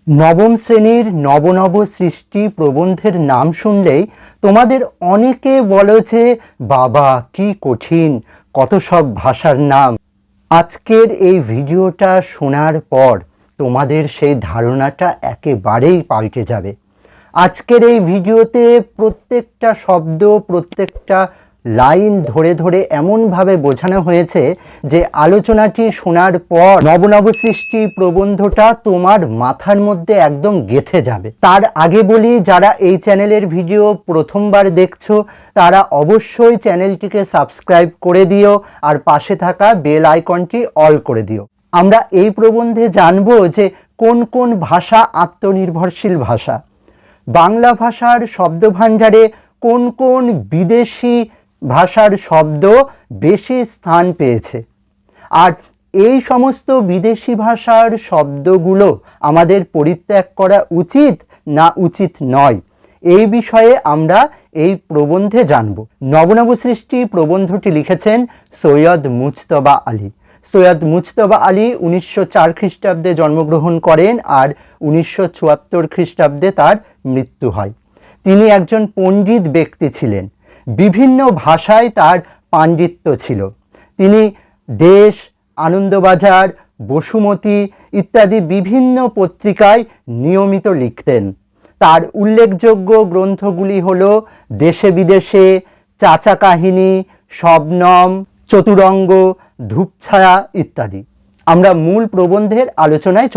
নবম শ্রেণীর নব নব সৃষ্টি প্রবন্ধের নাম শুনলেই তোমাদের অনেকে বলে যে বাবা কি কঠিন, কত সব ভাষার নাম। আজকের এই ভিডিওটা শোনার পর তোমাদের সেই ধারণাটা একেবারেই পাল্টে যাবে। আজকের এই ভিডিওতে প্রত্যেকটা শব্দ, প্রত্যেকটা লাইন ধরে ধরে এমনভাবে বোঝানো হয়েছে যে আলোচনাটি শোনার পর নবনব সৃষ্টি প্রবন্ধটা তোমার মাথার মধ্যে একদম গেঁথে যাবে। তার আগে বলি, যারা এই চ্যানেলের ভিডিও প্রথমবার দেখছো তারা অবশ্যই চ্যানেলটিকে সাবস্ক্রাইব করে দিও আর পাশে থাকা বেল আইকনটি অল করে দিও। আমরা এই প্রবন্ধে জানবো যে কোন কোন ভাষা আত্মনির্ভরশীল ভাষা, বাংলা ভাষার শব্দভাণ্ডারে কোন কোন বিদেশি ভাষার শব্দ বেশি স্থান পেয়েছে, আর এই সমস্ত বিদেশি ভাষার শব্দগুলো আমাদের পরিত্যাগ করা উচিত না উচিত নয়, এই বিষয়ে আমরা এই প্রবন্ধে জানব। নবনব সৃষ্টি প্রবন্ধটি লিখেছেন সৈয়দ মুজতবা আলী। সৈয়দ মুজতবা আলী 1904 খ্রিস্টাব্দে জন্মগ্রহণ করেন আর 1974 খ্রিস্টাব্দে তার মৃত্যু হয়। তিনি একজন পণ্ডিত ব্যক্তি ছিলেন, বিভিন্ন ভাষায় তার পাণ্ডিত্য ছিল। তিনি দেশ, আনন্দবাজার, বসুমতী ইত্যাদি বিভিন্ন পত্রিকায় নিয়মিত লিখতেন। তার উল্লেখযোগ্য গ্রন্থগুলি হল দেশে বিদেশে, চাচা কাহিনী, শবনম, চতুরঙ্গ, ধূপছায়া ইত্যাদি। আমরা মূল প্রবন্ধের আলোচনায়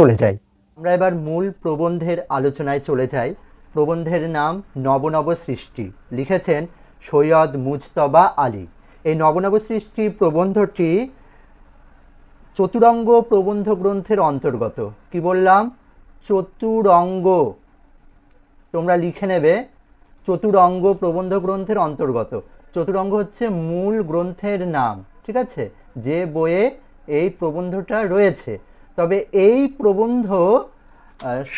চলে যাই। প্রবন্ধের নাম নবনব সৃষ্টি, লিখেছেন সৈয়দ মুজতবা আলী। এই নবনব সৃষ্টি প্রবন্ধটি চতুরঙ্গ প্রবন্ধ গ্রন্থের অন্তর্গত। কি বললাম? চতুরঙ্গ, তোমরা লিখে নেবে, চতুরঙ্গ প্রবন্ধ গ্রন্থের অন্তর্গত। চতুরঙ্গ হচ্ছে মূল গ্রন্থের নাম, ঠিক আছে, যে বইয়ে এই প্রবন্ধটা রয়েছে। তবে এই প্রবন্ধ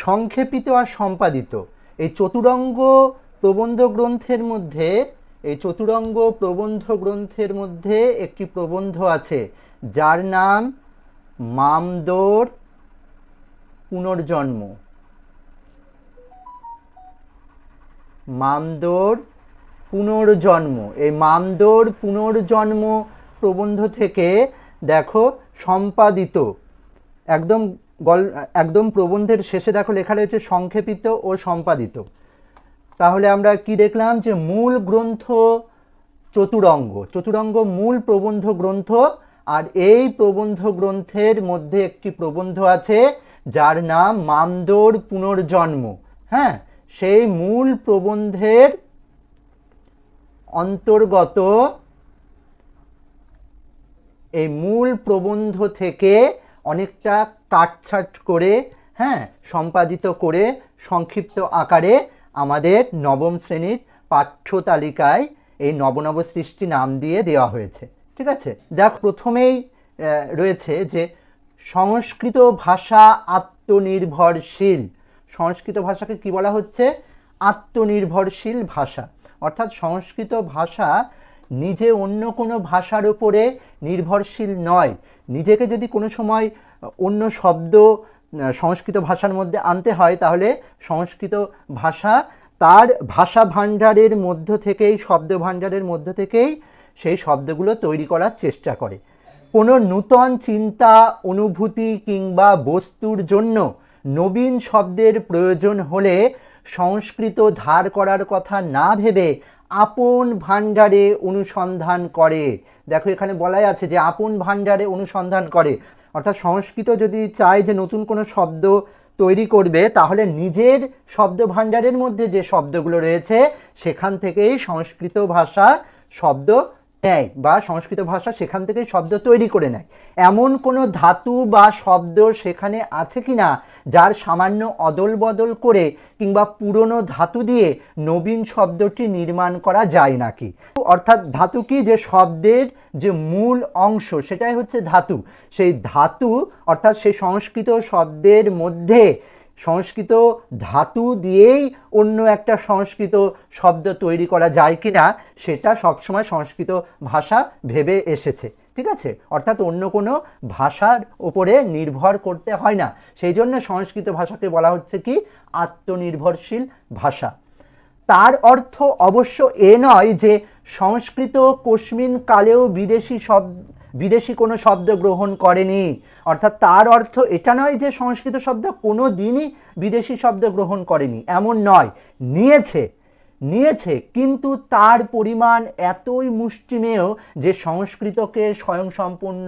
সংক্ষেপিত আর সম্পাদিত। এই চতুরঙ্গ প্রবন্ধ গ্রন্থের মধ্যে একটি প্রবন্ধ আছে যার নাম মামদোর পুনর্জন্ম। এই মামদোর পুনর্জন্ম প্রবন্ধ থেকে দেখো সম্পাদিত, একদম প্রবন্ধের শেষে দেখো লেখা রয়েছে সংক্ষেপিত ও সম্পাদিত। তাহলে আমরা কি দেখলাম যে মূল গ্রন্থ চতুরঙ্গ মূল প্রবন্ধ গ্রন্থ, আর এই প্রবন্ধ গ্রন্থের মধ্যে একটি প্রবন্ধ আছে যার নাম মামদোর পুনর্জন্ম। হ্যাঁ, সেই মূল প্রবন্ধের অন্তর্গত এই মূল প্রবন্ধ থেকে অনেকটা কাটছাট করে, সম্পাদিত করে সংক্ষিপ্ত আকারে আমাদের নবম শ্রেণীর পাঠ্য তালিকায় এই নবনব সৃষ্টি নাম দিয়ে দেওয়া হয়েছে, ঠিক আছে। দেখ, প্রথমেই রয়েছে যে সংস্কৃত ভাষা আত্মনির্ভরশীল। সংস্কৃত ভাষাকে কি বলা হচ্ছে? আত্মনির্ভরশীল ভাষা। অর্থাৎ সংস্কৃত ভাষা নিজে অন্য কোনো ভাষার উপরে নির্ভরশীল নয়। নিজেকে যদি কোনো সময় অন্য শব্দ সংস্কৃত ভাষার মধ্যে আনতে হয়, তাহলে সংস্কৃত ভাষা তার ভাষা ভাণ্ডারের মধ্য থেকেই, শব্দ ভাণ্ডারের মধ্য থেকেই সেই শব্দগুলো তৈরি করার চেষ্টা করে। কোনো নূতন চিন্তা, অনুভূতি কিংবা বস্তুর জন্য নবীন শব্দের প্রয়োজন হলে সংস্কৃত ধার করার কথা না ভেবে আপন ভাণ্ডারে অনুসন্ধান করে। দেখো, এখানে বলাই আছে যে আপন ভাণ্ডারে অনুসন্ধান করে। অর্থাৎ সংস্কৃত যদি চায় যে নতুন কোনো শব্দ তৈরি করবে, তাহলে নিজের শব্দ ভাণ্ডারের মধ্যে যে শব্দগুলো রয়েছে সেখান থেকেই সংস্কৃত ভাষা শব্দ নেয়, বা সংস্কৃত ভাষা সেখান থেকেই শব্দ তৈরি করে নেয়। এমন কোনো ধাতু বা শব্দ সেখানে আছে কি না যার সামান্য অদল বদল করে কিংবা পুরনো ধাতু দিয়ে নবীন শব্দটি নির্মাণ করা যায় নাকি। অর্থাৎ ধাতু কি? যে শব্দের যে মূল অংশ সেটাই হচ্ছে ধাতু। সেই ধাতু অর্থাৎ সেই সংস্কৃত শব্দের মধ্যে সংস্কৃত ধাতু দিয়েই অন্য একটা সংস্কৃত শব্দ তৈরি করা যায় কি না, সেটা সবসময় সংস্কৃত ভাষা ভেবে এসেছে, ঠিক আছে, অর্থাৎ অন্য কোনো ভাষার উপরে নির্ভর করতে হয় না। সেই জন্য সংস্কৃত ভাষাকে বলা হচ্ছে কি আত্মনির্ভরশীল ভাষা। তার অর্থ অবশ্য এ নয় যে সংস্কৃত কস্মিন কালেও বিদেশি কোনো শব্দ গ্রহণ করেনি। অর্থাৎ তার অর্থ এটা নয় যে সংস্কৃত শব্দ কোনো দিনই বিদেশি শব্দ গ্রহণ করেনি, এমন নয়। নিয়েছে কিন্তু তার পরিমাণ এতই মুষ্টিমেয় যে সংস্কৃতকে স্বয়ংসম্পূর্ণ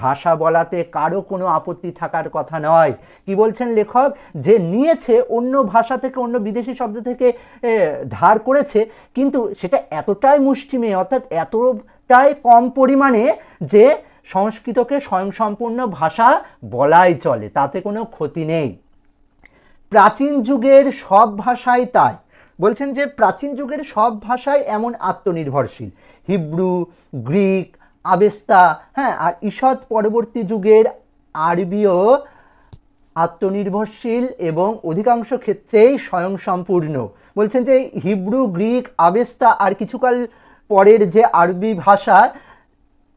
ভাষা বলাতে কারো কোনো আপত্তি থাকার কথা নয়। কি বলছেন লেখক, যে নিয়েছে অন্য ভাষা থেকে, অন্য বিদেশি শব্দ থেকে ধার করেছে, কিন্তু সেটা এতটাই মুষ্টিমেয়, অর্থাৎ এতটাই কম পরিমাণে যে সংস্কৃতকে স্বয়ংসম্পূর্ণ ভাষা বলাই চলে, তাতে কোনো ক্ষতি নেই। প্রাচীন যুগের সব ভাষাই তাই। বলছেন যে প্রাচীন যুগের সব ভাষাই এমন আত্মনির্ভরশীল, হিব্রু, গ্রিক, আবেস্তা, হ্যাঁ, আর ঈষৎ পরবর্তী যুগের আরবিও আত্মনির্ভরশীল এবং অধিকাংশ ক্ষেত্রেই স্বয়ংসম্পূর্ণ। বলছেন যে হিব্রু, গ্রিক, আবেস্তা আর কিছুকাল পরের যে আরবি ভাষা,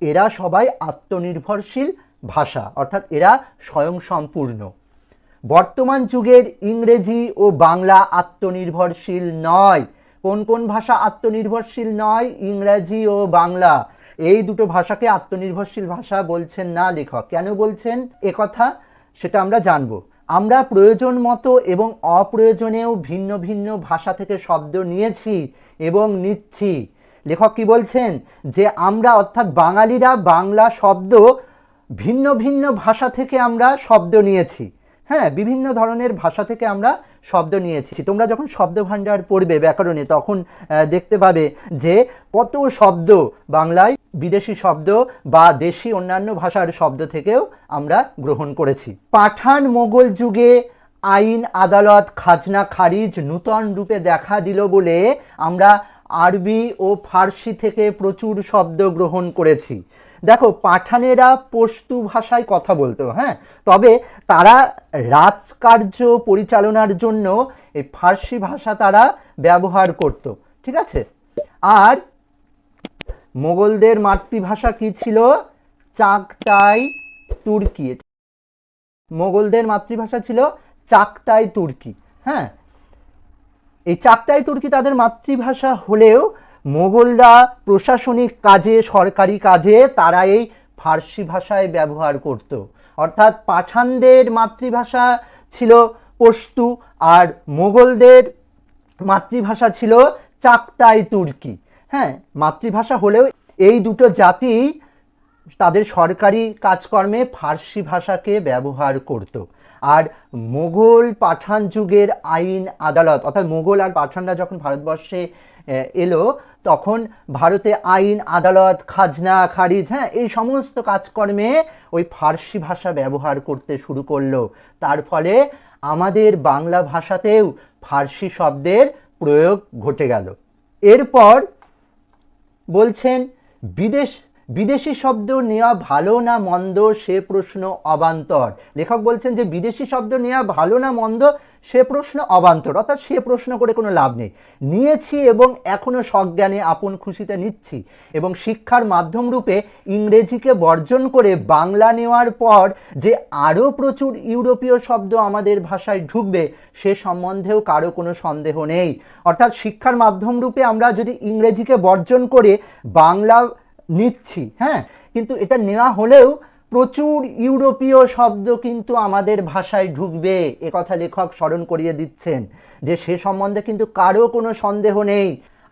এরা সবাই আত্মনির্ভরশীল ভাষা, অর্থাৎ এরা স্বয়ংসম্পূর্ণ। বর্তমান যুগের ইংরেজি ও বাংলা আত্মনির্ভরশীল নয়। কোন কোন ভাষা আত্মনির্ভরশীল নয়? ইংরেজি ও বাংলা, এই দুটো ভাষাকে আত্মনির্ভরশীল ভাষা বলছেন না লেখক। কেন বলছেন একথা, সেটা আমরা জানব। আমরা প্রয়োজন মতো এবং অপ্রয়োজনেও ভিন্ন ভিন্ন ভাষা থেকে শব্দ নিয়েছি এবং নিচ্ছি। লেখক কি বলছেন, যে আমরা অর্থাৎ বাঙালিরা বাংলা শব্দ ভিন্ন ভিন্ন ভাষা থেকে আমরা শব্দ নিয়েছি। হ্যাঁ, বিভিন্ন ধরনের ভাষা থেকে আমরা শব্দ নিয়েছি। তোমরা যখন শব্দভাণ্ডার পড়বে ব্যাকরণে, তখন দেখতে পাবে যে কত শব্দ বাংলায় বিদেশি শব্দ বা দেশি অন্যান্য ভাষার শব্দ থেকেও আমরা গ্রহণ করেছি। পাঠান মোগল যুগে আইন, আদালত, খাজনা খারিজ নূতন রূপে দেখা দিল বলে আমরা আরবি ও ফার্সি থেকে প্রচুর শব্দ গ্রহণ করেছি। দেখো, পাঠানেরা পশতু ভাষায় কথা বলতো, হ্যাঁ, তবে তারা রাজকার্য পরিচালনার জন্য এই ফার্সি ভাষা তারা ব্যবহার করত, ঠিক আছে। আর মোগলদের মাতৃভাষা কি ছিল? চাগতাই তুর্কি। মোগলদের মাতৃভাষা ছিল চাগতাই তুর্কি। হ্যাঁ, এই চাগতাই তুর্কি তাদের মাতৃভাষা হলেও মোগলরা প্রশাসনিক কাজে, সরকারি কাজে তারা এই ফার্সি ভাষায় ব্যবহার করত। অর্থাৎ পাঠানদের মাতৃভাষা ছিল পশতু আর মোগলদের মাতৃভাষা ছিল চাগতাই তুর্কি। হ্যাঁ, মাতৃভাষা হলেও এই দুটো জাতি তাদের সরকারি কাজকর্মে ফার্সি ভাষাকে ব্যবহার করত। আর মোগল পাঠান যুগের আইন, আদালত, অর্থাৎ মোগল আর পাঠানরা যখন ভারতবর্ষে এলো, তখন ভারতে আইন, আদালত, খাজনা খারিজ, হ্যাঁ, এই সমস্ত কাজকর্মে ওই ফার্সি ভাষা ব্যবহার করতে শুরু করলো। তার ফলে আমাদের বাংলা ভাষাতেও ফার্সি শব্দের প্রয়োগ ঘটে গেল। এরপর বলছেন বিদেশি শব্দ নেওয়া ভালো না মন্দ সে প্রশ্ন অবান্তর। লেখক বলছেন যে বিদেশি শব্দ নেওয়া ভালো না মন্দ সে প্রশ্ন অবান্তর, অর্থাৎ সে প্রশ্ন করে কোনো লাভ নেই। নিয়েছি এবং এখনও সজ্ঞানে আপন খুশিতে নিচ্ছি, এবং শিক্ষার মাধ্যম রূপে ইংরেজিকে বর্জন করে বাংলা নেওয়ার পর যে আরও প্রচুর ইউরোপীয় শব্দ আমাদের ভাষায় ঢুকবে সে সম্বন্ধেও কারো কোনো সন্দেহ নেই। অর্থাৎ শিক্ষার মাধ্যম রূপে আমরা যদি ইংরেজিকে বর্জন করে বাংলা নিচ্ছি, হ্যাঁ, কিন্তু এটা নেওয়া হলেও প্রচুর ইউরোপীয় শব্দ কিন্তু আমাদের ভাষায় ঢুকবে, একথা লেখক স্মরণ করিয়ে দিচ্ছেন, যে সে সম্বন্ধে কিন্তু কারো কোনো সন্দেহ নেই।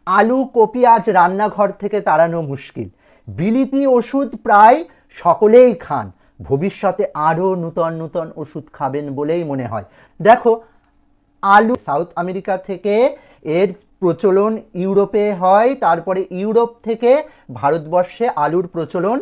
আলু, কপি আজ রান্নাঘর থেকে তাড়ানো মুশকিল। বিলিতি ওষুধ প্রায় সকলেই খান, ভবিষ্যতে আরও নূতন নূতন ওষুধ খাবেন বলেই মনে হয়। দেখো, আলু সাউথ আমেরিকা থেকে এর প্রচলন ইউরোপে হয়, তারপরে ইউরোপ থেকে ভারতবর্ষে আলুর প্রচলন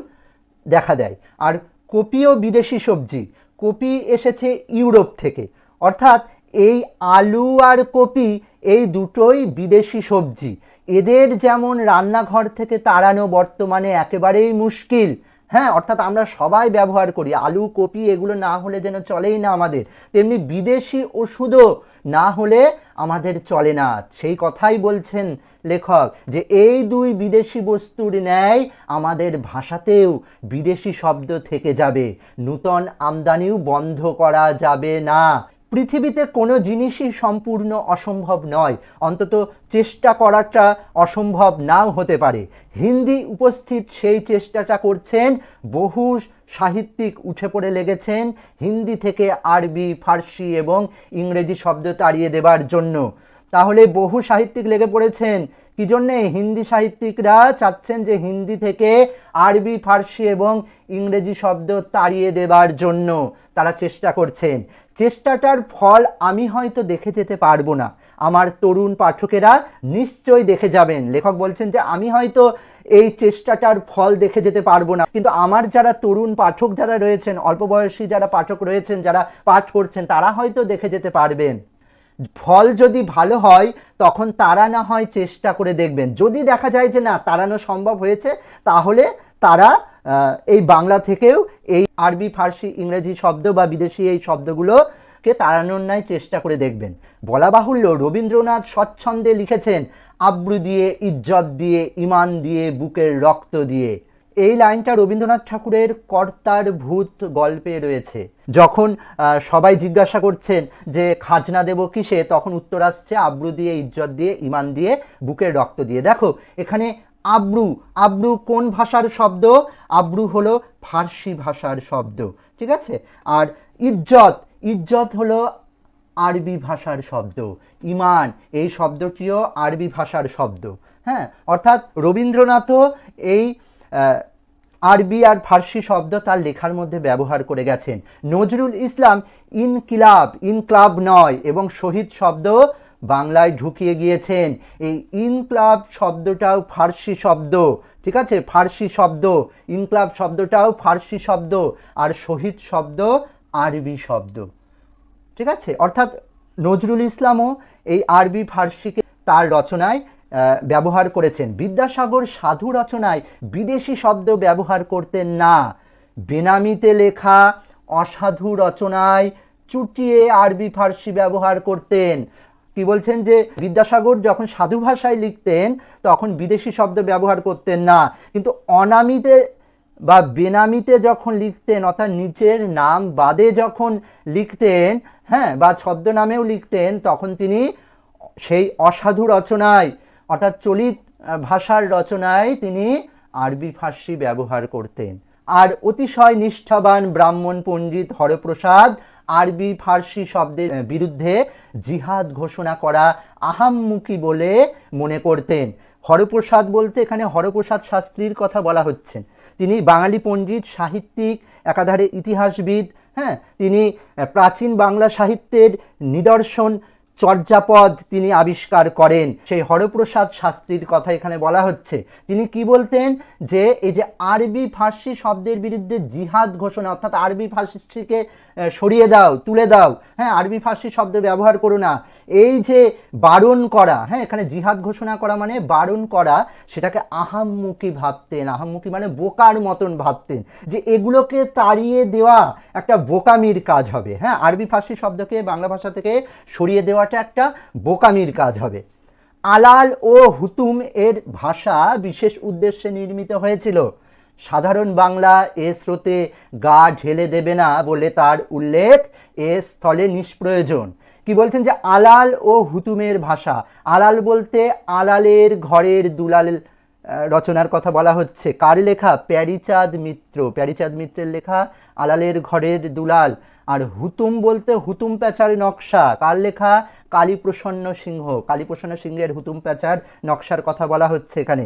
দেখা দেয়। আর কপিও বিদেশি সবজি, কপি এসেছে ইউরোপ থেকে। অর্থাৎ এই আলু আর কপি এই দুটোই বিদেশি সবজি, এদের যেমন রান্নাঘর থেকে তাড়ানো বর্তমানে একেবারেই মুশকিল, হ্যাঁ, অর্থাৎ আমরা সবাই ব্যবহার করি, আলু কপি এগুলো না হলে যেন চলেই না আমাদের, তেমনি বিদেশি ওষুধও না হলে আমাদের চলে না। সেই কথাই বলছেন লেখক যে এই দুই বিদেশি বস্তুর ন্যায় আমাদের ভাষাতেও বিদেশি শব্দ থেকে যাবে, নূতন আমদানিও বন্ধ করা যাবে না। পৃথিবীতে কোনো জিনিসই সম্পূর্ণ অসম্ভব নয়, অন্তত চেষ্টা করাটা অসম্ভব নাও হতে পারে। হিন্দি উপস্থিত সেই চেষ্টাটা করছেন, বহু সাহিত্যিক উঠে পড়ে লেগেছেন হিন্দি থেকে আরবি, ফার্সি এবং ইংরেজি শব্দ তাড়িয়ে দেবার জন্য। তাহলে বহু সাহিত্যিক লেগে পড়েছেন কি জন্যে? হিন্দি সাহিত্যিকরা চাচ্ছেন যে হিন্দি থেকে আরবি, ফার্সি এবং ইংরেজি শব্দ তাড়িয়ে দেবার জন্য তারা চেষ্টা করছেন। চেষ্টাটার ফল আমি হয়তো দেখে যেতে পারবো না, আমার তরুণ পাঠকেরা নিশ্চয়ই দেখে যাবেন। লেখক বলছেন যে আমি হয়তো এই চেষ্টাটার ফল দেখে যেতে পারবো না, কিন্তু আমার যারা তরুণ পাঠক যারা রয়েছেন, অল্প বয়সী যারা পাঠক রয়েছেন, যারা পাঠ করছেন, তারা হয়তো দেখে যেতে পারবেন। ফল যদি ভালো হয় তখন তারা না হয় চেষ্টা করে দেখবেন। যদি দেখা যায় যে না, তাড়ানো সম্ভব হয়েছে, তাহলে তারা এই বাংলা থেকেও এই আরবি, ফার্সি, ইংরেজি শব্দ বা বিদেশি এই শব্দগুলোকে তাড়ানোর ন্যায় চেষ্টা করে দেখবেন। বলা বাহুল্য, রবীন্দ্রনাথ স্বচ্ছন্দে লিখেছেন, আব্রু দিয়ে, ইজ্জত দিয়ে, ইমান দিয়ে, বুকের রক্ত দিয়ে। এই লাইনটা রবীন্দ্রনাথ ঠাকুরের কর্তার ভূত গল্পে রয়েছে। যখন সবাই জিজ্ঞাসা করছেন যে খাজনা দেব কিসে, তখন উত্তর আসছে আব্রু দিয়ে, ইজ্জত দিয়ে, ইমান দিয়ে, বুকের রক্ত দিয়ে। দেখো এখানে আব্রু, আব্রু কোন ভাষার শব্দ? আব্রু হলো ফার্সি ভাষার শব্দ, ঠিক আছে। আর ইজ্জত, ইজ্জত হলো আরবি ভাষার শব্দ। ইমান এই শব্দটিও আরবি ভাষার শব্দ। হ্যাঁ, অর্থাৎ রবীন্দ্রনাথও এই আরবি আর ফার্সি শব্দ তার লেখার মধ্যে ব্যবহার করে গেছেন। নজরুল ইসলাম ইনকিলাব, ইনক্লাব নয়, এবং শহীদ শব্দ বাংলায় ঢুকিয়ে গিয়েছেন। এই ইনক্লাব শব্দটাও ফার্সি শব্দ, ঠিক আছে, ফার্সি শব্দ। ইনক্লাব শব্দটাও ফার্সি শব্দ, আর শহীদ শব্দ আরবি শব্দ, ঠিক আছে। অর্থাৎ নজরুল ইসলামও এই আরবি ফার্সিকে তার রচনায় ব্যবহার করেছেন। বিদ্যাসাগর সাধু রচনায় বিদেশি শব্দ ব্যবহার করতেন না। বেনামিতে লেখা অসাধু রচনায় চুটিয়ে আরবি ফার্সি ব্যবহার করতেন। কি বলছেন যে বিদ্যাসাগর যখন সাধু ভাষায় লিখতেন তখন বিদেশি শব্দ ব্যবহার করতেন না, কিন্তু অনামিতে বা বেনামিতে যখন লিখতেন, অর্থাৎ নিচের নাম বাদে যখন লিখতেন, হ্যাঁ, বা ছদ্মনামেও লিখতেন, তখন তিনি সেই অসাধু রচনায়, অর্থাৎ চলিত ভাষার রচনায় তিনি আরবি ফার্সি ব্যবহার করতেন। আর অতিশয় নিষ্ঠাবান ব্রাহ্মণ পণ্ডিত হরপ্রসাদ আরবি ফার্সি শব্দের বিরুদ্ধে জিহাদ ঘোষণা করা আহাম্মুকি বলে মনে করতেন। হরপ্রসাদ বলতে এখানে হরপ্রসাদ শাস্ত্রীর কথা বলা হচ্ছে। তিনি বাঙালি পণ্ডিত, সাহিত্যিক, একাধারে ইতিহাসবিদ। হ্যাঁ, তিনি প্রাচীন বাংলা সাহিত্যের নিদর্শন চর্যাপদ তিনি আবিষ্কার করেন। সেই হরপ্রসাদ শাস্ত্রীর কথা এখানে বলা হচ্ছে। তিনি কি বলতেন যে এই যে আরবি ফার্সি শব্দের বিরুদ্ধে জিহাদ ঘোষণা, অর্থাৎ আরবি ফার্সিকে সরিয়ে দাও, তুলে দাও, হ্যাঁ, আরবি ফার্সি শব্দ ব্যবহার করো না, এই যে বারণ করা, হ্যাঁ, এখানে জিহাদ ঘোষণা করা মানে বারণ করা, সেটাকে আহাম্মুকি ভাবতেন। আহাম্মুকি মানে বোকার মতন ভাবতেন, যে এগুলোকে তাড়িয়ে দেওয়া একটা বোকামির কাজ হবে। হ্যাঁ, আরবি ফার্সি শব্দকে বাংলা ভাষা থেকে সরিয়ে দেওয়াটা একটা বোকামির কাজ হবে। আলাল ও হুতুম এর ভাষা বিশেষ উদ্দেশ্যে নির্মিত হয়েছিল। সাধারণ বাংলা এ স্রোতে গা ঢেলে দেবে না বলে তার উল্লেখ এ স্থলে নিষ্প্রয়োজন। কি বলছেন যে আলাল ও হুতুমের ভাষা। আলাল বলতে আলালের ঘরের দুলাল রচনার কথা বলা হচ্ছে। কার লেখা? প্যারীচাঁদ মিত্র। প্যারীচাঁদ মিত্রের লেখা আলালের ঘরের দুলাল। আর হুতুম বলতে হুতুম প্যাঁচার নকশা। কার লেখা? কালীপ্রসন্ন সিংহ। কালীপ্রসন্ন সিংহের হুতুম প্যাঁচার নকশার কথা বলা হচ্ছে এখানে।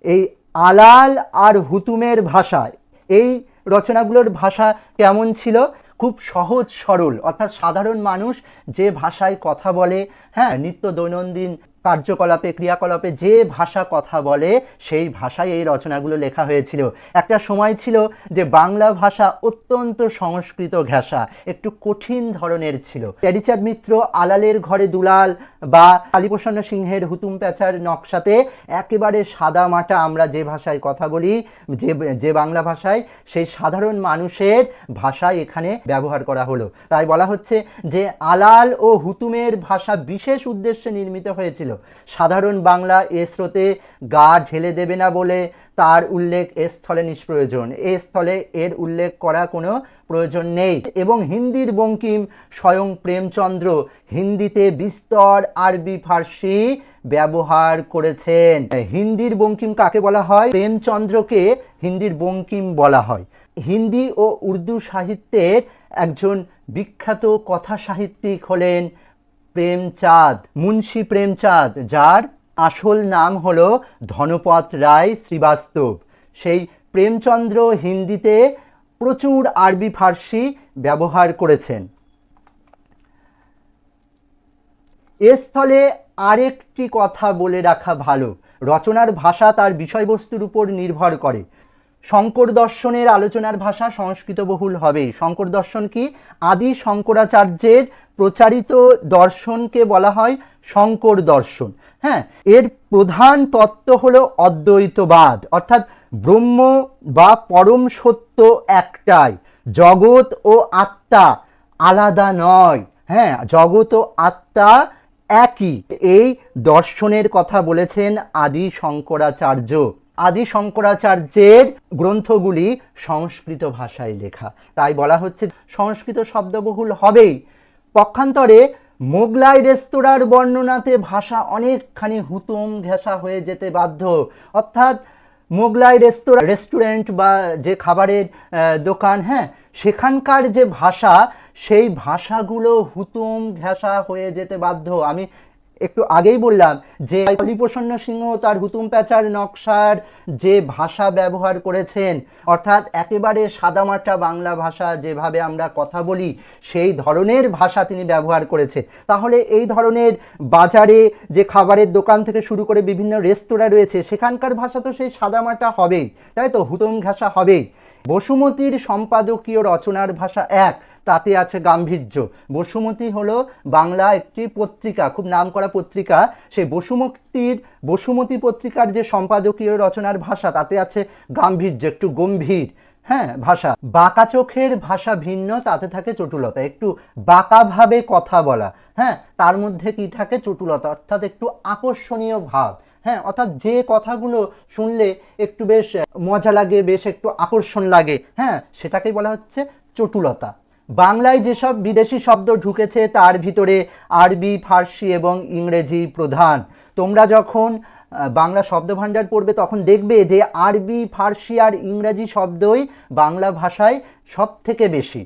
এই আলাল আর হুতুমের ভাষা, এই রচনাগুলোর ভাষা কেমন ছিল? খুব সহজ সরল, অর্থাৎ সাধারণ মানুষ যে ভাষায় কথা বলে, হ্যাঁ, নিত্য দৈনন্দিন কার্যকলাপে ক্রিয়াকলাপে যে ভাষা কথা বলে সেই ভাষায় এই রচনাগুলো লেখা হয়েছিল। একটা সময় ছিল যে বাংলা ভাষা অত্যন্ত সংস্কৃত ঘেঁষা, একটু কঠিন ধরনের ছিল। প্যারীচাঁদ মিত্র আলালের ঘরে দুলাল বা কালীপ্রসন্ন সিংহের হুতুম প্যাঁচার নকশাতে একেবারে সাদা মাটা আমরা যে ভাষায় কথা বলি, যে বাংলা ভাষায়, সেই সাধারণ মানুষের ভাষায় এখানে ব্যবহার করা হলো। তাই বলা হচ্ছে যে আলাল ও হুতুমের ভাষা বিশেষ উদ্দেশ্যে নির্মিত হয়েছিল। সাধারণ বাংলা এ স্রোতে গা ঢেলে দেবে না বলে তার উল্লেখ এ স্থলে নিষ্প্রয়োজন, এ স্থলে এর উল্লেখ করা কোনো প্রয়োজন নেই। এবং হিন্দির বঙ্কিম স্বয়ং প্রেমচন্দ্র হিন্দিতে বিস্তর আরবি ফার্সি ব্যবহার করেছেন। হিন্দির বঙ্কিম কাকে বলা হয়? প্রেমচন্দ্রকে হিন্দির বঙ্কিম বলা হয়। হিন্দি ও উর্দু সাহিত্যের একজন বিখ্যাত কথা সাহিত্যিক হলেন প্রেমচাঁদ, মুন্সী প্রেমচাঁদ, যার আসল নাম হলো ধনপত রায় শ্রীবাস্তব। সেই প্রেমচন্দ্র হিন্দিতে প্রচুর আরবি ফার্সি ব্যবহার করেছেন। এ স্থলে আরেকটি কথা বলে রাখা ভালো, রচনার ভাষা তার বিষয়বস্তুর উপর নির্ভর করে। শঙ্কর দর্শনের আলোচনার ভাষা সংস্কৃত বহুল হবেই। শঙ্কর দর্শন কি? আদি শঙ্করাচার্যের প্রচারিত দর্শনকে বলা হয় শঙ্কর দর্শন। হ্যাঁ, এর প্রধান তত্ত্ব হলো অদ্বৈতবাদ, অর্থাৎ ব্রহ্ম বা পরম সত্য একটাই, জগৎ ও আত্মা আলাদা নয়। হ্যাঁ, জগৎ ও আত্মা একই। এই দর্শনের কথা বলেছেন আদি শঙ্করাচার্য। আদি শঙ্করাচার্যের গ্রন্থগুলি সংস্কৃত ভাষায় লেখা, তাই বলা হচ্ছে সংস্কৃত শব্দবহুল হবেই। পক্ষান্তরে মোগলাই রেস্তোরাঁর বর্ণনাতে ভাষা অনেকখানি হুতুম ঘেঁষা হয়ে যেতে বাধ্য। অর্থাৎ মোগলাই রেস্টুরেন্ট বা যে খাবারের দোকান, হ্যাঁ, সেখানকার যে ভাষা, সেই ভাষাগুলো হুতুম ঘেঁষা হয়ে যেতে বাধ্য। আমি একটু আগেই বললাম যে কালীপ্রসন্ন সিংহ তার হুতুম প্যাঁচার নকশার যে ভাষা ব্যবহার করেছেন, অর্থাৎ একেবারে সাদামাটা বাংলা ভাষা যেভাবে আমরা কথা বলি সেই ধরনের ভাষা তিনি ব্যবহার করেছেন। তাহলে এই ধরনের বাজারে যে খাবারের দোকান থেকে শুরু করে বিভিন্ন রেস্তোরাঁ রয়েছে, সেখানকার ভাষা তো সেই সাদামাটা হবেই, তাই তো, হুতুম ঘেঁষা হবেই। বসুমতীর সম্পাদকীয় রচনার ভাষা এক, তাতে আছে গাম্ভীর্য। বসুমতী হলো বাংলা একটি পত্রিকা, খুব নামকরা পত্রিকা। সেই বসুমতী পত্রিকার যে সম্পাদকীয় রচনার ভাষা, তাতে আছে গাম্ভীর্য, একটু গম্ভীর, হ্যাঁ, ভাষা। বাঁকা চোখের ভাষা ভিন্ন, তাতে থাকে চটুলতা, একটু বাঁকাভাবে কথা বলা। হ্যাঁ, তার মধ্যে কি থাকে? চটুলতা, অর্থাৎ একটু আকর্ষণীয় ভাব। হ্যাঁ, অর্থাৎ যে কথাগুলো শুনলে একটু বেশ মজা লাগে, বেশ একটু আকর্ষণ লাগে, হ্যাঁ, সেটাকেই বলা হচ্ছে চটুলতা। বাংলায় যেসব বিদেশি শব্দ ঢুকেছে তার ভিতরে আরবি, ফার্সি এবং ইংরেজি প্রধান। তোমরা যখন বাংলা শব্দভাণ্ডার পড়বে তখন দেখবে যে আরবি, ফার্সি আর ইংরেজি শব্দই বাংলা ভাষায় সব থেকে বেশি।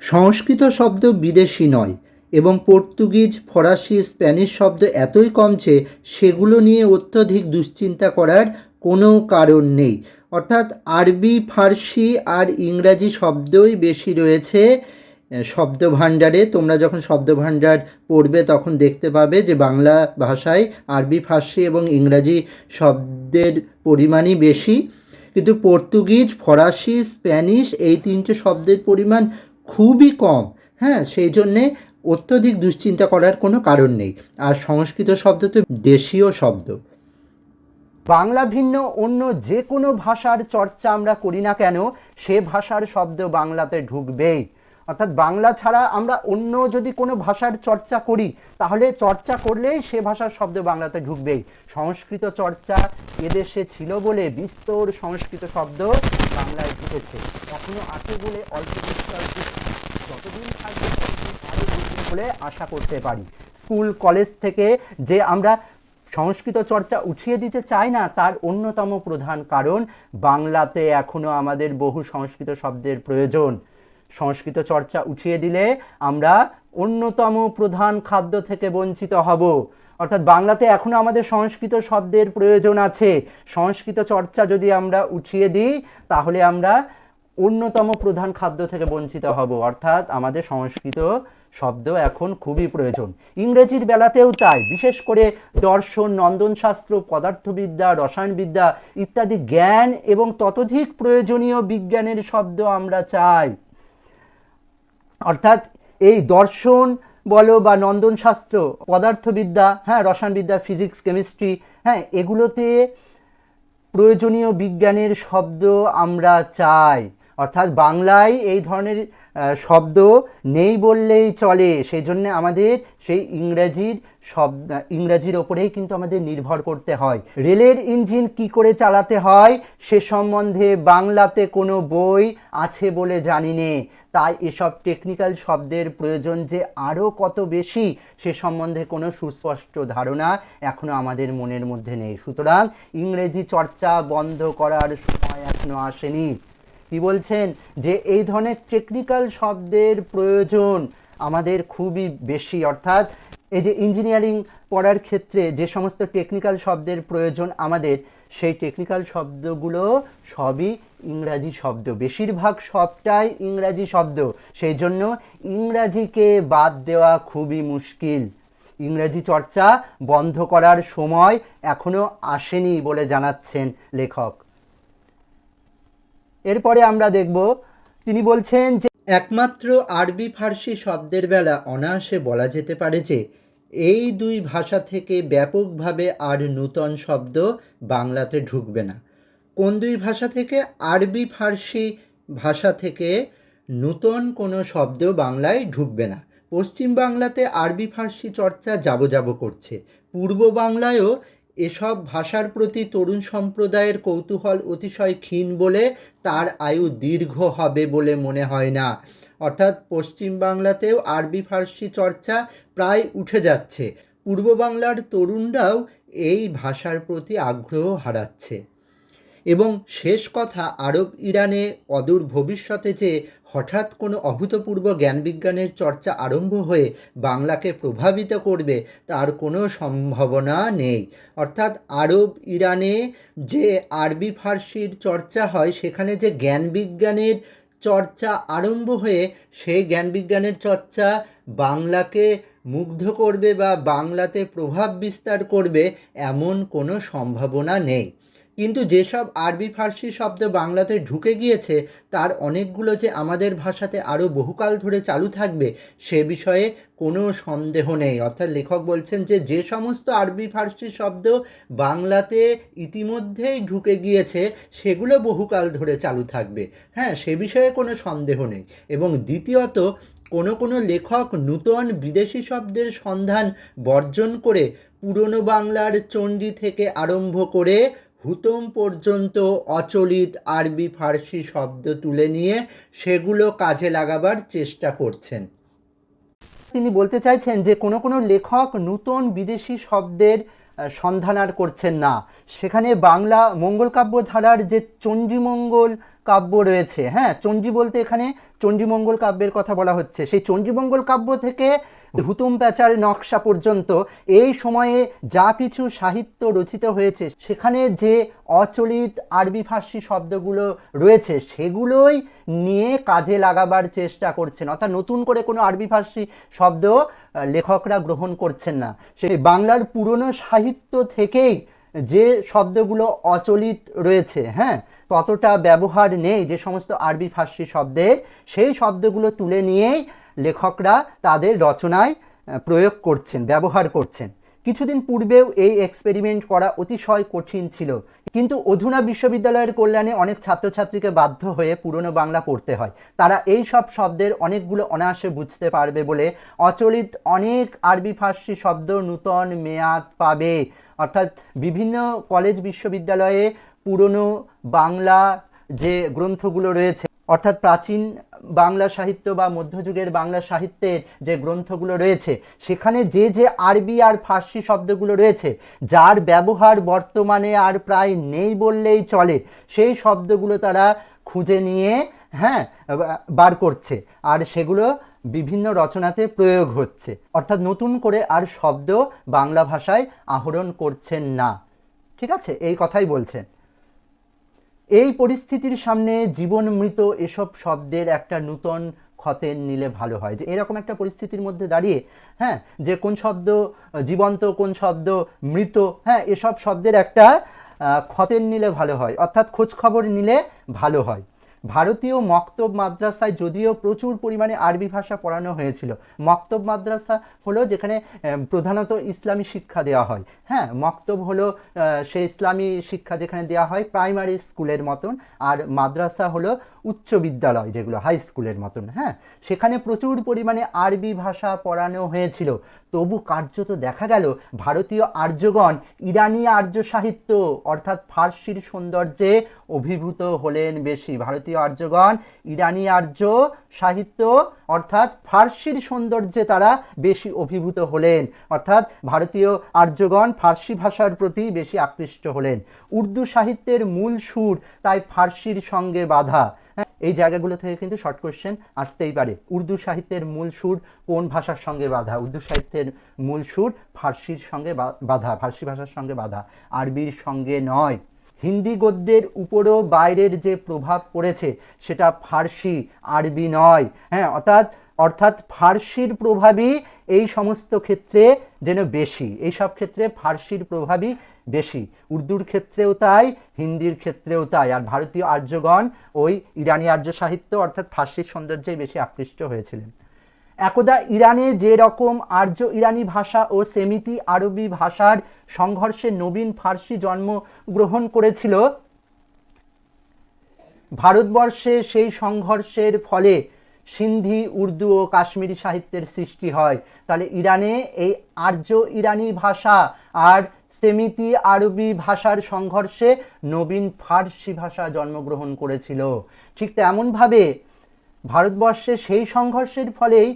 সংস্কৃত শব্দ বিদেশি নয় এবং পর্তুগিজ, ফরাসি, স্প্যানিশ শব্দ এতই কম যে সেগুলো নিয়ে অত্যধিক দুশ্চিন্তা করার কোনো কারণ নেই। অর্থাৎ আরবি, ফার্সি আর ইংরাজি শব্দই বেশি রয়েছে শব্দভাণ্ডারে। তোমরা যখন শব্দভাণ্ডার পড়বে তখন দেখতে পাবে যে বাংলা ভাষায় আরবি, ফার্সি এবং ইংরাজি শব্দের পরিমাণই বেশি, কিন্তু পর্তুগিজ, ফরাসি, স্প্যানিশ এই তিনটে শব্দের পরিমাণ খুবই কম। হ্যাঁ, সেই জন্যে অত্যধিক দুশ্চিন্তা করার কোনো কারণ নেই। আর সংস্কৃত শব্দ তো দেশীয় শব্দ। বাংলা ভিন্ন অন্য যে কোনো ভাষার চর্চা আমরা করি না কেন, সে ভাষার শব্দ বাংলাতে ঢুকবেই। অর্থাৎ বাংলা ছাড়া আমরা অন্য যদি কোনো ভাষার চর্চা করি, তাহলে চর্চা করলেই সে ভাষার শব্দ বাংলাতে ঢুকবেই। সংস্কৃত চর্চা এদেশে ছিল বলে বিস্তর সংস্কৃত শব্দ বাংলায় ঢুকেছে। এখনো আছে বলে অল্প বিস্তর, যতদিন থাকবে ততদিন আরও ঢুকবে বলে আশা করতে পারি। স্কুল কলেজ থেকে যে আমরা সংস্কৃত চর্চা উঠিয়ে দিতে চাই না, তার অন্যতম প্রধান কারণ বাংলাতে এখনো আমাদের বহু সংস্কৃত শব্দের প্রয়োজন। সংস্কৃত চর্চা উঠিয়ে দিলে আমরা অন্যতম প্রধান খাদ্য থেকে বঞ্চিত হব। অর্থাৎ বাংলাতে এখনো আমাদের সংস্কৃত শব্দের প্রয়োজন আছে। সংস্কৃত চর্চা যদি আমরা উঠিয়ে দিই তাহলে আমরা অন্যতম প্রধান খাদ্য থেকে বঞ্চিত হব, অর্থাৎ আমাদের সংস্কৃত শব্দ এখন খুবই প্রয়োজন। ইংরেজির বেলাতেও তাই, বিশেষ করে দর্শন, নন্দনশাস্ত্র, পদার্থবিদ্যা, রসায়নবিদ্যা ইত্যাদি জ্ঞান এবং ততোধিক প্রয়োজনীয় বিজ্ঞানের শব্দ আমরা চাই। অর্থাৎ এই দর্শন বলো বা নন্দনশাস্ত্র, পদার্থবিদ্যা, হ্যাঁ, রসায়নবিদ্যা, ফিজিক্স, কেমিস্ট্রি, হ্যাঁ, এগুলোতে প্রয়োজনীয় বিজ্ঞানের শব্দ আমরা চাই। অর্থাৎ বাংলায় এই ধরনের শব্দ নেই বললেই চলে, সেই জন্য আমাদের সেই ইংরাজির ওপরেই কিন্তু আমাদের নির্ভর করতে হয়। রেলের ইঞ্জিন কি করে চালাতে হয় সে সম্বন্ধে বাংলাতে কোনো বই আছে বলে জানি নে, তাই এসব টেকনিক্যাল শব্দের প্রয়োজন যে আরও কত বেশি সে সম্বন্ধে কোনো সুস্পষ্ট ধারণা এখনও আমাদের মনের মধ্যে নেই। সুতরাং ইংরেজি চর্চা বন্ধ করার সময় এখনও আসেনি। কি বলছেন যে এই ধরনের টেকনিক্যাল শব্দের প্রয়োজন আমাদের খুবই বেশি। অর্থাৎ এই যে ইঞ্জিনিয়ারিং পড়ার ক্ষেত্রে যে সমস্ত টেকনিক্যাল শব্দের প্রয়োজন আমাদের, সেই টেকনিক্যাল শব্দগুলো সবই ইংরাজি শব্দ, বেশিরভাগ সবটাই ইংরাজি শব্দ। সেই জন্য ইংরাজিকে বাদ দেওয়া খুবই মুশকিল। ইংরাজি চর্চা বন্ধ করার সময় এখনও আসেনি বলে জানাচ্ছেন লেখক। এরপরে আমরা দেখব, তিনি বলছেন যে একমাত্র আরবি ফার্সি শব্দের বেলা অনায়াসে বলা যেতে পারে যে এই দুই ভাষা থেকে ব্যাপকভাবে আর নূতন শব্দ বাংলাতে ঢুকবে না। কোন দুই ভাষা থেকে? আরবি ফার্সি ভাষা থেকে নূতন কোনো শব্দ বাংলায় ঢুকবে না। পশ্চিম বাংলাতে আরবি ফার্সি চর্চা যাবো করছে। পূর্ব বাংলায়ও এসব ভাষার প্রতি তরুণ সম্প্রদায়ের কৌতূহল অতিশয় ক্ষীণ বলে তার আয়ু দীর্ঘ হবে বলে মনে হয় না। অর্থাৎ পশ্চিম বাংলাতেও আরবি ফার্সি চর্চা প্রায় উঠে যাচ্ছে। পূর্ব বাংলার তরুণরাও এই ভাষার প্রতি আগ্রহ হারাচ্ছে। এবং শেষ কথা, আরব ইরানে অদূর ভবিষ্যতে যে হঠাৎ কোনো অভূতপূর্ব জ্ঞানবিজ্ঞানের চর্চা আরম্ভ হয়ে বাংলাকে প্রভাবিত করবে তার কোনো সম্ভাবনা নেই। অর্থাৎ আরব ইরানে যে আরবি ফার্সির চর্চা হয় সেখানে যে জ্ঞানবিজ্ঞানের চর্চা আরম্ভ হয়ে সেই জ্ঞানবিজ্ঞানের চর্চা বাংলাকে মুগ্ধ করবে বা বাংলাতে প্রভাব বিস্তার করবে এমন কোনো সম্ভাবনা নেই। কিন্তু যেসব আরবি ফার্সি শব্দ বাংলাতে ঢুকে গিয়েছে তার অনেকগুলো যে আমাদের ভাষাতে আরও বহুকাল ধরে চালু থাকবে সে বিষয়ে কোনো সন্দেহ নেই। অর্থাৎ লেখক বলছেন যে যে সমস্ত আরবি ফার্সি শব্দ বাংলাতে ইতিমধ্যেই ঢুকে গিয়েছে সেগুলো বহুকাল ধরে চালু থাকবে, হ্যাঁ, সে বিষয়ে কোনো সন্দেহ নেই। এবং দ্বিতীয়ত, কোনো লেখক নূতন বিদেশি শব্দের সন্ধান বর্জন করে পুরনো বাংলার চণ্ডী থেকে আরম্ভ করে হুতম পর্যন্ত অচলিত আরবি ফার্সি শব্দ তুলে নিয়ে সেগুলো কাজে লাগাবার চেষ্টা করছেন। তিনি বলতে চাইছেন যে কোনো লেখক নূতন বিদেশি শব্দের সন্ধান আর করছেন না। সেখানে বাংলা মঙ্গল কাব্য ধারার যে চণ্ডীমঙ্গল কাব্য রয়েছে, হ্যাঁ, চণ্ডী বলতে এখানে চণ্ডীমঙ্গল কাব্যের কথা বলা হচ্ছে, সেই চণ্ডীমঙ্গল কাব্য থেকে হুতুম প্যাঁচার নকশা পর্যন্ত এই সময়ে যা কিছু সাহিত্য রচিত হয়েছে সেখানে যে অচলিত আরবি ফার্সি শব্দগুলো রয়েছে সেগুলোই নিয়ে কাজে লাগাবার চেষ্টা করছেন। অর্থাৎ নতুন করে কোনো আরবি ফার্সি শব্দ লেখকরা গ্রহণ করছেন না। সেই বাংলার পুরনো সাহিত্য থেকেই যে শব্দগুলো অচলিত রয়েছে, হ্যাঁ, ততটা ব্যবহার নেই যে সমস্ত আরবি ফার্সি শব্দের, সেই শব্দগুলো তুলে নিয়েই লেখকরা তাদের রচনায় প্রয়োগ করছেন, ব্যবহার করছেন। কিছুদিন পূর্বেও এই এক্সপেরিমেন্ট করা অতিশয় কঠিন ছিল, কিন্তু অধুনা বিশ্ববিদ্যালয়ের কল্যাণে অনেক ছাত্রছাত্রীকে বাধ্য হয়ে পুরনো বাংলা পড়তে হয়। তারা এই সব শব্দের অনেকগুলো অনায়াসে বুঝতে পারবে বলে অচলিত অনেক আরবি ফার্সি শব্দ নূতন মেয়াদ পাবে। অর্থাৎ বিভিন্ন কলেজ বিশ্ববিদ্যালয়ে পুরনো বাংলা যে গ্রন্থগুলো রয়েছে, অর্থাৎ প্রাচীন বাংলা সাহিত্য বা মধ্যযুগের বাংলা সাহিত্যের যে গ্রন্থগুলো রয়েছে সেখানে যে আরবি আর ফার্সি শব্দগুলো রয়েছে যার ব্যবহার বর্তমানে আর প্রায় নেই বললেই চলে, সেই শব্দগুলো তারা খুঁজে নিয়ে, হ্যাঁ, বার করছে আর সেগুলো বিভিন্ন রচনাতে প্রয়োগ হচ্ছে। অর্থাৎ নতুন করে আর শব্দ বাংলা ভাষায় আহরণ করছেন না। ঠিক আছে, এই কথাই বলছেন। এই পরিস্থিতির সামনে জীবন মৃত এসব শব্দের একটা নূতন খতেন নিলে ভালো হয়। যে এরকম একটা পরিস্থিতির মধ্যে দাঁড়িয়ে, হ্যাঁ, যে কোন শব্দ জীবন্ত, কোন শব্দ মৃত, হ্যাঁ, এসব শব্দের একটা খতেন নিলে ভালো হয়, অর্থাৎ খোঁজখবর নিলে ভালো হয়। ভারতীয় মক্তব মাদ্রাসায় যদিও প্রচুর পরিমাণে আরবি ভাষা পড়ানো হয়েছিল। মক্তব মাদ্রাসা হলো যেখানে প্রধানত ইসলামী শিক্ষা দেওয়া হয়। হ্যাঁ, মক্তব হলো সে ইসলামী শিক্ষা যেখানে দেওয়া হয় প্রাইমারি স্কুলের মতন, আর মাদ্রাসা হলো উচ্চ বিদ্যালয় যেগুলো হাই স্কুলের মতন। হ্যাঁ, সেখানে প্রচুর পরিমাণে আরবি ভাষা পড়ানো হয়েছিল। তবু কার্যত দেখা গেল ভারতীয় আর্যগণ ইরানি আর্য সাহিত্য অর্থাৎ ফার্সির সৌন্দর্যে অভিভূত হলেন বেশি। ভারতীয় আর্যগণ ইরানি আর্য সাহিত্য অর্থাৎ ফার্সির সৌন্দর্যে তারা বেশি অভিভূত হলেন, অর্থাৎ ভারতীয় আর্যগণ ফার্সি ভাষার প্রতি বেশি আকৃষ্ট হলেন। উর্দু সাহিত্যের মূল সুর তাই ফার্সির সঙ্গে বাঁধা। এই জায়গাগুলো থেকে কিন্তু শর্ট কোশ্চেন আসতেই পারে। উর্দু সাহিত্যের মূল সুর কোন ভাষার সঙ্গে বাঁধা? উর্দু সাহিত্যের মূল সুর ফার্সির সঙ্গে বাঁধা, ফার্সি ভাষার সঙ্গে বাঁধা, আরবির সঙ্গে নয়। হিন্দি গদ্যের উপরও বাইরের যে প্রভাব পড়েছে সেটা ফার্সি, আরবি নয়। হ্যাঁ, অর্থাৎ ফার্সির প্রভাবই এই সমস্ত ক্ষেত্রে যেন বেশি, এই সব ক্ষেত্রে ফার্সির প্রভাবই বেশি। উর্দুর ক্ষেত্রেও তাই, হিন্দির ক্ষেত্রেও তাই। আর ভারতীয় আর্যগণ ওই ইরানি আর্য সাহিত্য অর্থাৎ ফার্সির সৌন্দর্যে বেশি আকৃষ্ট হয়েছিলেন। একদা ইরানে যে রকম আর্য ইরানি ভাষা ও সেমিতি আরবি ভাষার সংঘর্ষে নবীন ফার্সি জন্মগ্রহণ করেছিল, ভারতবর্ষে সেই সংঘর্ষের ফলে সিন্ধি, উর্দু ও কাশ্মীরি সাহিত্যের সৃষ্টি হয়। তাহলে ইরানে এই আর্য ইরানি ভাষা আর সেমিতি আরবি ভাষার সংঘর্ষে নবীন ফার্সি ভাষা জন্মগ্রহণ করেছিল। ঠিক তেমনভাবে ভারতবর্ষে সেই সংঘর্ষের ফলেই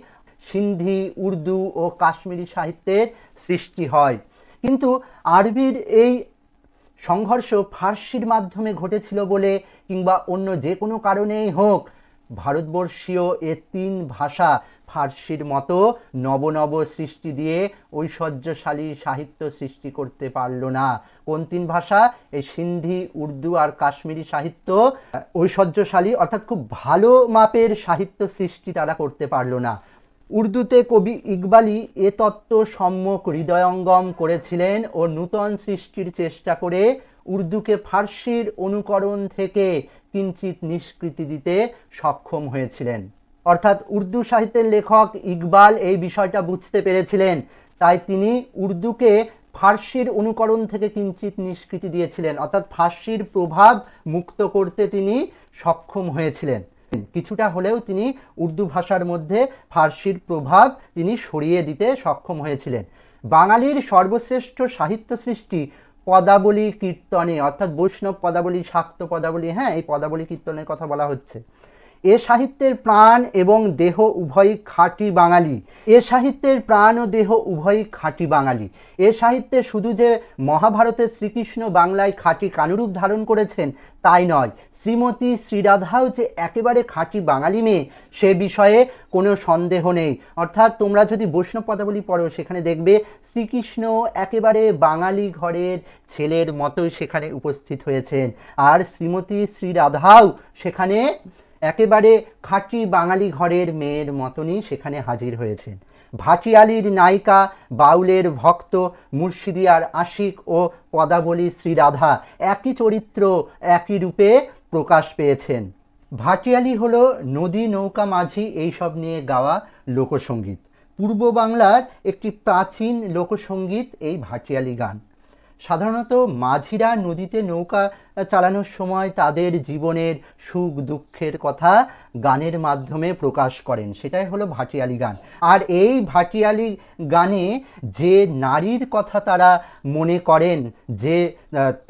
সিন্ধি, উর্দু ও কাশ্মীরি সাহিত্যের সৃষ্টি হয়। কিন্তু আরবির এই সংঘর্ষ ফার্সির মাধ্যমে ঘটেছিল বলে কিংবা অন্য যে কোনো কারণেই হোক, ভারতবর্ষীয় এ তিন ভাষা ফার্সির মতো নব সৃষ্টি দিয়ে ঐশ্বর্যশালী সাহিত্য সৃষ্টি করতে পারল না। কোন তিন ভাষা? এই সিন্ধি, উর্দু আর কাশ্মীরি সাহিত্য ঐশ্বর্যশালী অর্থাৎ খুব ভালো মাপের সাহিত্য সৃষ্টি তারা করতে পারল না। উর্দুতে কবি ইকবালি এ তত্ত্ব সম্যক হৃদয়ঙ্গম করেছিলেন ও নূতন সৃষ্টির চেষ্টা করে উর্দুকে ফার্সির অনুকরণ থেকে কিঞ্চিত নিষ্কৃতি দিতে সক্ষম হয়েছিলেন। অর্থাৎ উর্দু সাহিত্যের লেখক ইকবাল এই বিষয়টা বুঝতে পেরেছিলেন, তাই তিনি উর্দুকে ফার্সির অনুকরণ থেকে কিঞ্চিত নিষ্কৃতি দিয়েছিলেন, অর্থাৎ ফার্সির প্রভাব মুক্ত করতে তিনি সক্ষম হয়েছিলেন। কিছুটা হলেও তিনি উর্দু ভাষার মধ্যে ফার্সির প্রভাব তিনি সরিয়ে দিতে সক্ষম হয়েছিলেন। বাঙালির সর্বশ্রেষ্ঠ সাহিত্য সৃষ্টি পদাবলী কীর্তনে, অর্থাৎ বৈষ্ণব পদাবলী, শাক্ত পদাবলী, হ্যাঁ, এই পদাবলী কীর্তনের কথা বলা হচ্ছে। এ সাহিত্যের প্রাণ এবং দেহ উভয়ই খাঁটি বাঙালি। এ সাহিত্যের প্রাণ ও দেহ উভয়ই খাঁটি বাঙালি। এ সাহিত্যে শুধু যে মহাভারতের শ্রীকৃষ্ণ বাংলায় খাঁটি কানুরূপ ধারণ করেছেন তাই নয়, শ্রীমতী শ্রীরাধাও যে একেবারে খাঁটি বাঙালি মেয়ে সে বিষয়ে কোনো সন্দেহ নেই। অর্থাৎ তোমরা যদি বৈষ্ণব পদাবলী পড়ো সেখানে দেখবে শ্রীকৃষ্ণ একেবারে বাঙালি ঘরের ছেলের মতোই সেখানে উপস্থিত হয়েছেন, আর শ্রীমতী শ্রীরাধাও সেখানে একেবারে খাঁটি বাঙালি ঘরের মেয়ের মতনই সেখানে হাজির হয়েছেন। ভাটিয়ালির নায়িকা, বাউলের ভক্ত, মুর্শিদিয়ার আশিক ও পদাবলী শ্রীরাধা একই চরিত্র একই রূপে প্রকাশ পেয়েছেন। ভাটিয়ালি হলো নদী, নৌকা, মাঝি এইসব নিয়ে গাওয়া লোকসঙ্গীত। পূর্ব বাংলার একটি প্রাচীন লোকসঙ্গীত এই ভাটিয়ালি গান। সাধারণত মাঝিরা নদীতে নৌকা চালানোর সময় তাদের জীবনের সুখ দুঃখের কথা গানের মাধ্যমে প্রকাশ করেন, সেটাই হলো ভাটিয়ালি গান। আর এই ভাটিয়ালি গানে যে নারীর কথা তারা মনে করেন, যে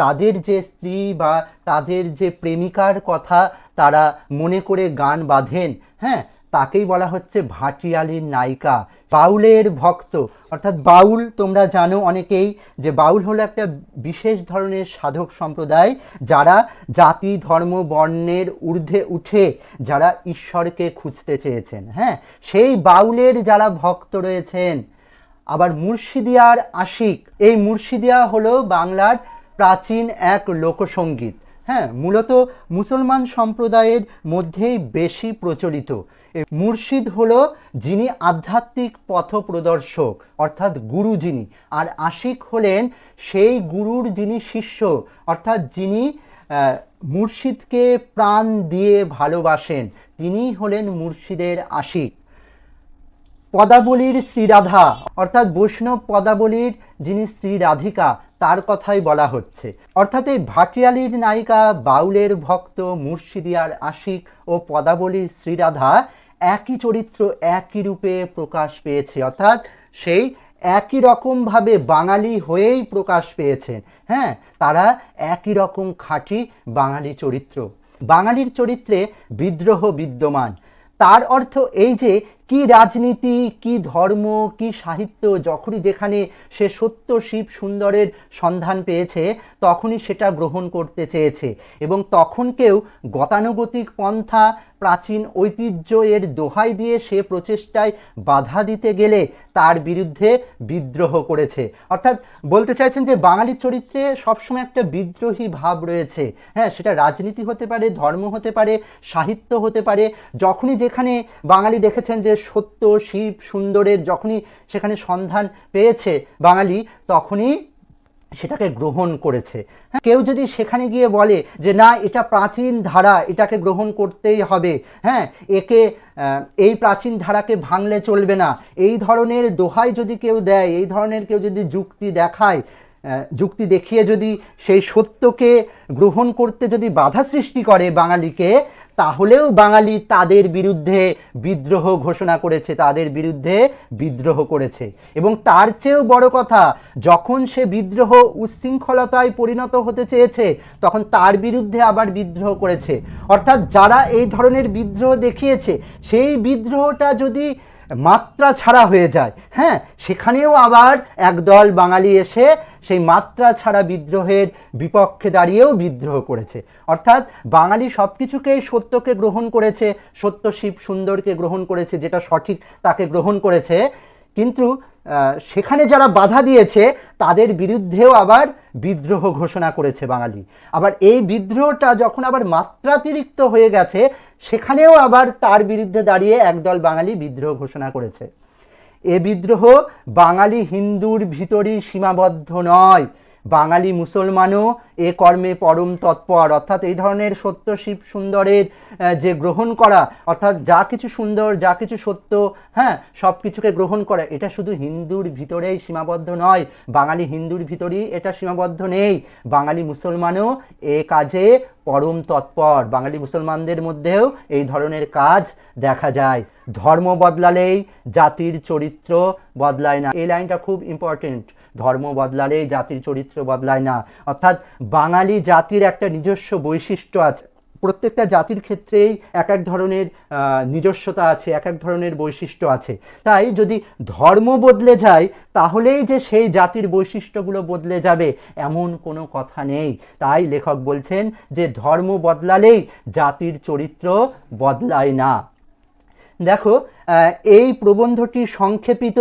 তাদের যে স্ত্রী বা তাদের যে প্রেমিকার কথা তারা মনে করে গান বাঁধেন, হ্যাঁ, তাকেই বলা হচ্ছে ভাটিয়ালির নায়িকা। বাউলের ভক্ত, অর্থাৎ বাউল তোমরা জানো অনেকেই যে বাউল হলো একটা বিশেষ ধরনের সাধক সম্প্রদায় যারা জাতি, ধর্ম, বর্ণের ঊর্ধ্বে উঠে যারা ঈশ্বরকে খুঁজতে চেয়েছেন। হ্যাঁ, সেই বাউলের যারা ভক্ত রয়েছেন। আবার মুর্শিদিয়ার আশিক, এই মুর্শিদিয়া হলো বাংলার প্রাচীন এক লোকসঙ্গীত। হ্যাঁ, মূলত মুসলমান সম্প্রদায়ের মধ্যেই বেশি প্রচলিত। মুর্শিদ হলো যিনি আধ্যাত্মিক পথপ্রদর্শক অর্থাৎ গুরু যিনি, আর আশিক হলেন সেই গুরুর যিনি শিষ্য অর্থাৎ যিনি মুর্শিদকে প্রাণ দিয়ে ভালোবাসেন, তিনিই হলেন মুর্শিদের আশিক। পদাবলীর শ্রীরাধা অর্থাৎ বৈষ্ণব পদাবলীর যিনি শ্রী রাধিকা তার কথাই বলা হচ্ছে। অর্থাৎ এই ভাটিয়ালির নায়িকা, বাউলের ভক্ত, মুর্শিদিয়ার আশিক ও পদাবলীর শ্রীরাধা একই চরিত্র একই রূপে প্রকাশ পেয়েছে, অর্থাৎ সেই একই রকমভাবে বাঙালি হয়েই প্রকাশ পেয়েছেন। হ্যাঁ, তারা একই রকম খাঁটি বাঙালি চরিত্র। বাঙালির চরিত্রে বিদ্রোহ বিদ্যমান, তার অর্থ এই যে কি রাজনীতি, কি ধর্ম, কি সাহিত্য, যখনই যেখানে সে সত্য শিব সুন্দরের সন্ধান পেয়েছে তখনই সেটা গ্রহণ করতে চেয়েছে, এবং তখন কেউ গতানুগতিক পন্থা, প্রাচীন ঐতিহ্য এর দোহাই দিয়ে সে প্রচেষ্টায় বাধা দিতে গেলে তার বিরুদ্ধে বিদ্রোহ করেছে। অর্থাৎ বলতে চাইছেন যে বাঙালির চরিত্রে সবসময় একটা বিদ্রোহী ভাব রয়েছে। হ্যাঁ, সেটা রাজনীতি হতে পারে, ধর্ম হতে পারে, সাহিত্য হতে পারে। যখনই যেখানে বাঙালি দেখেছেন যে সত্য শিব সুন্দরের যখনই সেখানে সন্ধান পেয়েছে বাঙালি, তখনই সেটাকে গ্রহণ করেছে। হ্যাঁ, কেউ যদি সেখানে গিয়ে বলে যে না এটা প্রাচীন ধারা, এটাকে গ্রহণ করতেই হবে, হ্যাঁ একে এই প্রাচীন ধারাকে ভাঙলে চলবে না, এই ধরনের দোহাই যদি কেউ দেয়, এই ধরনের কেউ যদি যুক্তি দেখায়, যুক্তি দেখিয়ে যদি সেই সত্যকে গ্রহণ করতে যদি বাধা সৃষ্টি করে বাঙালিকে, তাহলেও বাঙালি তাদের বিরুদ্ধে বিদ্রোহ ঘোষণা করেছে, তাদের বিরুদ্ধে বিদ্রোহ করেছে। এবং তার চেয়েও বড় কথা, যখন সে বিদ্রোহ উচ্ছৃঙ্খলতায় পরিণত হতে চেয়েছে তখন তার বিরুদ্ধে আবার বিদ্রোহ করেছে। অর্থাৎ যারা এই ধরনের বিদ্রোহ দেখিয়েছে সেই বিদ্রোহটা যদি মাত্রা ছাড়া হয়ে যায়, হ্যাঁ সেখানেও আবার একদল বাঙালি এসে সেই মাত্রা ছাড়া বিদ্রোহের বিপক্ষে দাঁড়িয়েও বিদ্রোহ করেছে। অর্থাৎ বাঙালি সব কিছুকেই সত্যকে গ্রহণ করেছে, সত্য শিব সুন্দরকে গ্রহণ করেছে, যেটা সঠিক তাকে গ্রহণ করেছে, কিন্তু সেখানে যারা বাধা দিয়েছে তাদের বিরুদ্ধেও আবার বিদ্রোহ ঘোষণা করেছে বাঙালি। আবার এই বিদ্রোহটা যখন আবার মাত্রাতিরিক্ত হয়ে গেছে, সেখানেও আবার তার বিরুদ্ধে দাঁড়িয়ে একদল বাঙালি বিদ্রোহ ঘোষণা করেছে। এ বিদ্রোহ বাঙালি হিন্দুর ভিতরই সীমাবদ্ধ নয়, বাঙালি মুসলমানও এ কর্মে পরম তৎপর। অর্থাৎ এই ধরনের সত্য শিব সুন্দরের যে গ্রহণ করা, অর্থাৎ যা কিছু সুন্দর, যা কিছু সত্য, হ্যাঁ সব কিছুকে গ্রহণ করা, এটা শুধু হিন্দুর ভিতরেই সীমাবদ্ধ নয়, বাঙালি হিন্দুর ভিতরেই এটা সীমাবদ্ধ নেই, বাঙালি মুসলমানও এ কাজে পরম তৎপর। বাঙালি মুসলমানদের মধ্যেও এই ধরনের কাজ দেখা যায়। ধর্ম বদলালেই জাতির চরিত্র বদলায় না, এই লাইনটা খুব ইম্পর্টেন্ট। ধর্ম বদলালেই জাতির চরিত্র বদলায় না, অর্থাৎ বাঙালি জাতির একটা নিজস্ব বৈশিষ্ট্য আছে। প্রত্যেকটা জাতির ক্ষেত্রেই এক এক ধরনের নিজস্বতা আছে, এক এক ধরনের বৈশিষ্ট্য আছে। তাই যদি ধর্ম বদলে যায় তাহলেই যে সেই জাতির বৈশিষ্ট্যগুলো বদলে যাবে এমন কোনো কথা নেই। তাই লেখক বলছেন যে ধর্ম বদলালেই জাতির চরিত্র বদলায় না। দেখো, এই প্রবন্ধটি সংক্ষেপিত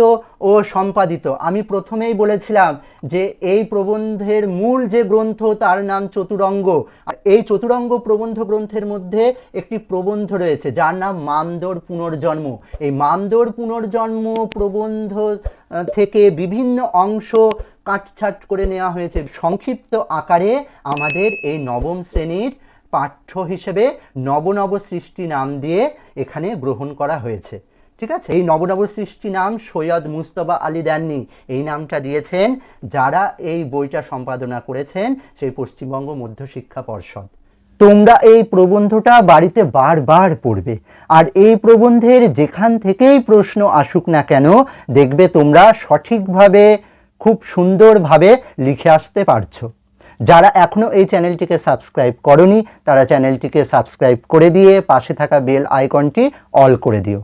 ও সম্পাদিত। আমি প্রথমেই বলেছিলাম যে এই প্রবন্ধের মূল যে গ্রন্থ তার নাম চতুরঙ্গ। এই চতুরঙ্গ প্রবন্ধ গ্রন্থের মধ্যে একটি প্রবন্ধ রয়েছে যার নাম মামদোর পুনর্জন্ম। এই মামদোর পুনর্জন্ম প্রবন্ধ থেকে বিভিন্ন অংশ কাটছাট করে নেওয়া হয়েছে, সংক্ষিপ্ত আকারে আমাদের এই নবম শ্রেণীর পাঠ্য হিসেবে নবনব সৃষ্টি নাম দিয়ে এখানে গ্রহণ করা হয়েছে। ঠিক আছে, এই নবনব সৃষ্টি নাম সৈয়দ মুস্তফা আলী দেননি, এই নামটা দিয়েছেন যারা এই বইটা সম্পাদনা করেছেন সেই পশ্চিমবঙ্গ মধ্যশিক্ষা পর্ষদ। তোমরা এই প্রবন্ধটা বাড়িতে বারবার পড়বে, আর এই প্রবন্ধের যেখান থেকেই প্রশ্ন আসুক না কেন দেখবে তোমরা সঠিকভাবে খুব সুন্দরভাবে লিখে আসতে পারছো। যারা এখনও এই চ্যানেলটিকে সাবস্ক্রাইব করনি তারা চ্যানেলটিকে সাবস্ক্রাইব করে দিয়ে পাশে থাকা বেল আইকনটি অল করে দিও।